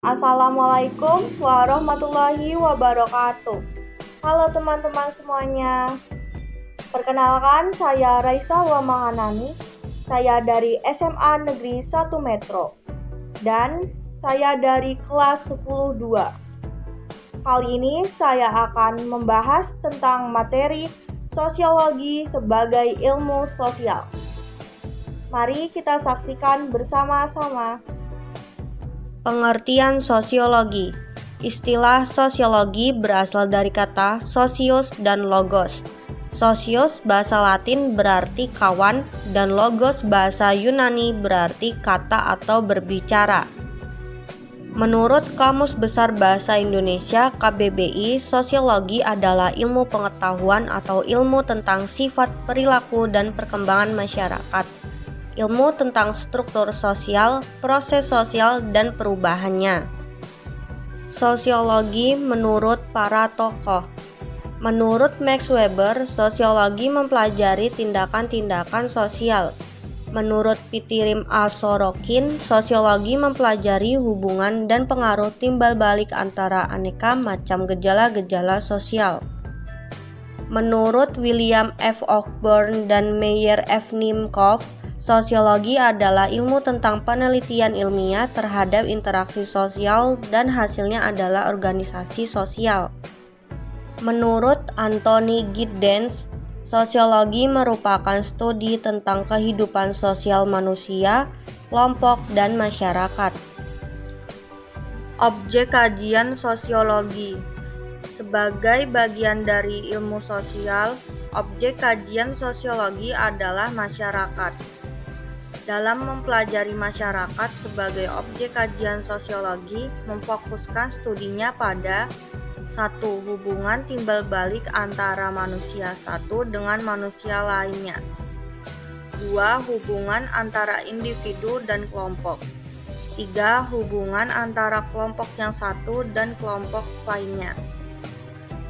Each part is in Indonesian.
Assalamualaikum warahmatullahi wabarakatuh. Halo teman-teman semuanya. Perkenalkan, saya Raisa Wamahanani. Saya dari SMA Negeri 1 Metro. Dan saya dari kelas 10-2. Kali ini saya akan membahas tentang materi sosiologi sebagai ilmu sosial. Mari kita saksikan bersama-sama. Pengertian sosiologi. Istilah sosiologi berasal dari kata socius dan logos. Socius bahasa Latin berarti kawan dan logos bahasa Yunani berarti kata atau berbicara. Menurut Kamus Besar Bahasa Indonesia KBBI, sosiologi adalah ilmu pengetahuan atau ilmu tentang sifat, perilaku, dan perkembangan masyarakat. Ilmu tentang struktur sosial, proses sosial, dan perubahannya. Sosiologi menurut para tokoh. Menurut Max Weber, sosiologi mempelajari tindakan-tindakan sosial. Menurut Pitirim A. Sorokin, sosiologi mempelajari hubungan dan pengaruh timbal balik antara aneka macam gejala-gejala sosial. Menurut William F. Cockburn dan Meyer F. Nimcoff, sosiologi adalah ilmu tentang penelitian ilmiah terhadap interaksi sosial dan hasilnya adalah organisasi sosial. Menurut Anthony Giddens, sosiologi merupakan studi tentang kehidupan sosial manusia, kelompok, dan masyarakat. Objek kajian sosiologi. Sebagai bagian dari ilmu sosial, objek kajian sosiologi adalah masyarakat. Dalam mempelajari masyarakat sebagai objek kajian sosiologi, memfokuskan studinya pada 1. Hubungan timbal balik antara manusia satu dengan manusia lainnya. 2. Hubungan antara individu dan kelompok. 3. Hubungan antara kelompok yang satu dan kelompok lainnya.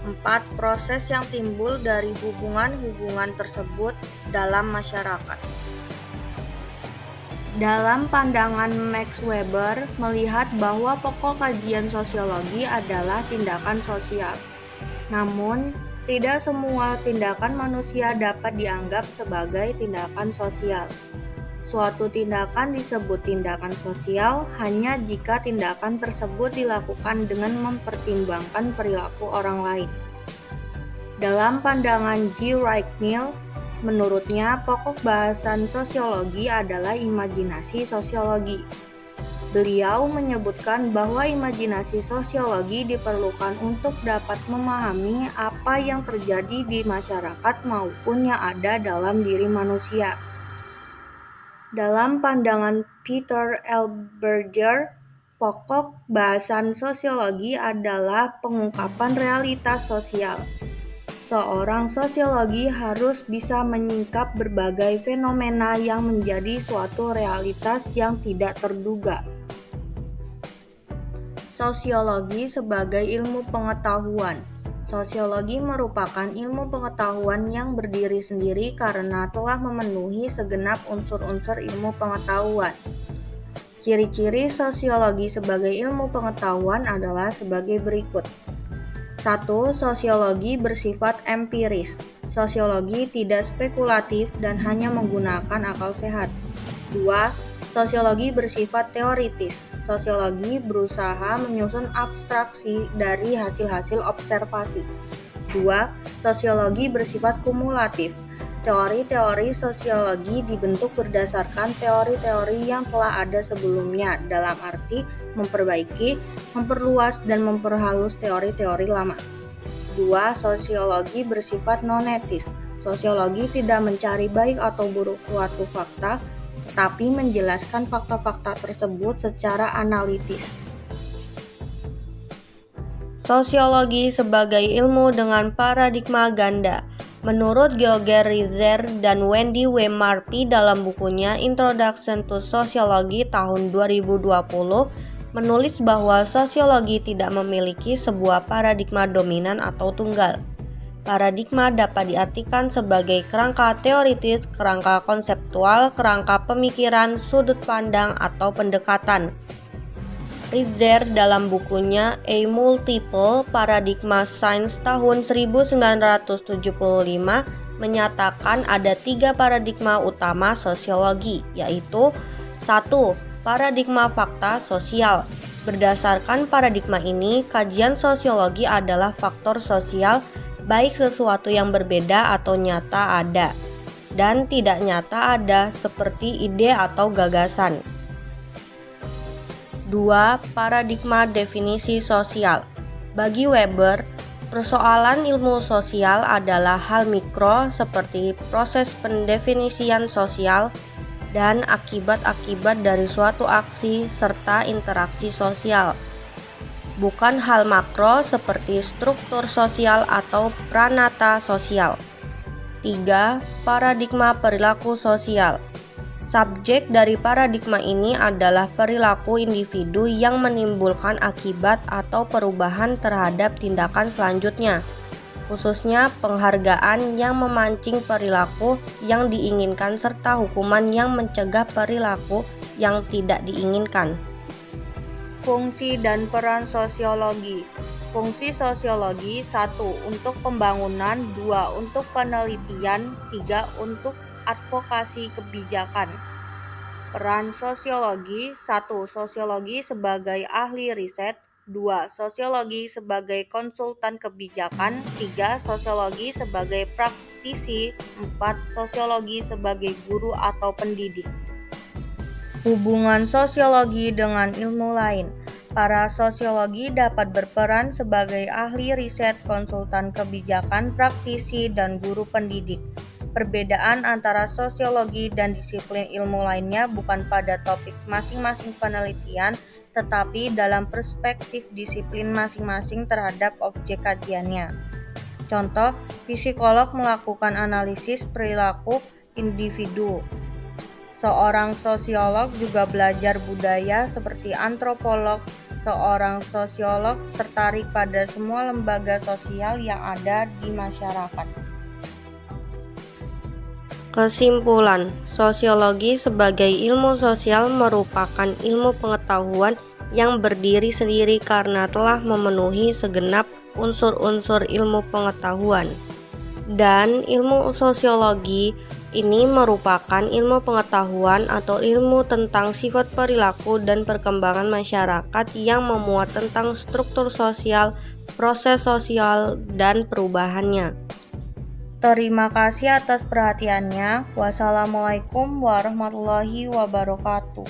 4. Proses yang timbul dari hubungan-hubungan tersebut dalam masyarakat. Dalam pandangan Max Weber, melihat bahwa pokok kajian sosiologi adalah tindakan sosial. Namun, tidak semua tindakan manusia dapat dianggap sebagai tindakan sosial. Suatu tindakan disebut tindakan sosial hanya jika tindakan tersebut dilakukan dengan mempertimbangkan perilaku orang lain. Dalam pandangan G. Wright Mills, menurutnya, pokok bahasan sosiologi adalah imajinasi sosiologi. Beliau menyebutkan bahwa imajinasi sosiologi diperlukan untuk dapat memahami apa yang terjadi di masyarakat maupun yang ada dalam diri manusia. Dalam pandangan Peter L. Berger, pokok bahasan sosiologi adalah pengungkapan realitas sosial. Seorang sosiologi harus bisa menyingkap berbagai fenomena yang menjadi suatu realitas yang tidak terduga. Sosiologi sebagai ilmu pengetahuan. Sosiologi merupakan ilmu pengetahuan yang berdiri sendiri karena telah memenuhi segenap unsur-unsur ilmu pengetahuan. Ciri-ciri sosiologi sebagai ilmu pengetahuan adalah sebagai berikut. 1. Sosiologi bersifat empiris. Sosiologi tidak spekulatif dan hanya menggunakan akal sehat. 2. Sosiologi bersifat teoritis. Sosiologi berusaha menyusun abstraksi dari hasil-hasil observasi. 2. Sosiologi bersifat kumulatif. Teori-teori sosiologi dibentuk berdasarkan teori-teori yang telah ada sebelumnya, dalam arti memperbaiki, memperluas, dan memperhalus teori-teori lama. 2. Sosiologi bersifat non-etis. Sosiologi tidak mencari baik atau buruk suatu fakta, tetapi menjelaskan fakta-fakta tersebut secara analitis. Sosiologi sebagai ilmu dengan paradigma ganda. Menurut George Ritzer dan Wendy W. Marpy dalam bukunya Introduction to Sociology tahun 2020, menulis bahwa sosiologi tidak memiliki sebuah paradigma dominan atau tunggal. Paradigma dapat diartikan sebagai kerangka teoritis, kerangka konseptual, kerangka pemikiran, sudut pandang, atau pendekatan. Ritzer dalam bukunya A Multiple Paradigma Science tahun 1975 menyatakan ada 3 paradigma utama sosiologi, yaitu 1. Paradigma fakta sosial. Berdasarkan paradigma ini, kajian sosiologi adalah faktor sosial, baik sesuatu yang berbeda atau nyata ada, dan tidak nyata ada seperti ide atau gagasan. 2. Paradigma definisi sosial. Bagi Weber, persoalan ilmu sosial adalah hal mikro seperti proses pendefinisian sosial dan akibat-akibat dari suatu aksi serta interaksi sosial, bukan hal makro seperti struktur sosial atau pranata sosial. 3. Paradigma perilaku sosial. Subjek dari paradigma ini adalah perilaku individu yang menimbulkan akibat atau perubahan terhadap tindakan selanjutnya, khususnya penghargaan yang memancing perilaku yang diinginkan serta hukuman yang mencegah perilaku yang tidak diinginkan. Fungsi dan peran sosiologi. Fungsi sosiologi 1. Untuk pembangunan, 2. Untuk penelitian, 3. Untuk advokasi kebijakan. Peran sosiologi 1. Sosiologi sebagai ahli riset, 2. Sosiologi sebagai konsultan kebijakan, 3. Sosiologi sebagai praktisi, 4. Sosiologi sebagai guru atau pendidik. Hubungan sosiologi dengan ilmu lain. Para sosiologi dapat berperan sebagai ahli riset, konsultan kebijakan, praktisi, dan guru pendidik. Perbedaan antara sosiologi dan disiplin ilmu lainnya bukan pada topik masing-masing penelitian, tetapi dalam perspektif disiplin masing-masing terhadap objek kajiannya. Contoh, psikolog melakukan analisis perilaku individu. Seorang sosiolog juga belajar budaya seperti antropolog. Seorang sosiolog tertarik pada semua lembaga sosial yang ada di masyarakat. Kesimpulan, sosiologi sebagai ilmu sosial merupakan ilmu pengetahuan yang berdiri sendiri karena telah memenuhi segenap unsur-unsur ilmu pengetahuan. Dan ilmu sosiologi ini merupakan ilmu pengetahuan atau ilmu tentang sifat perilaku dan perkembangan masyarakat yang memuat tentang struktur sosial, proses sosial, dan perubahannya. Terima kasih atas perhatiannya. Wassalamualaikum warahmatullahi wabarakatuh.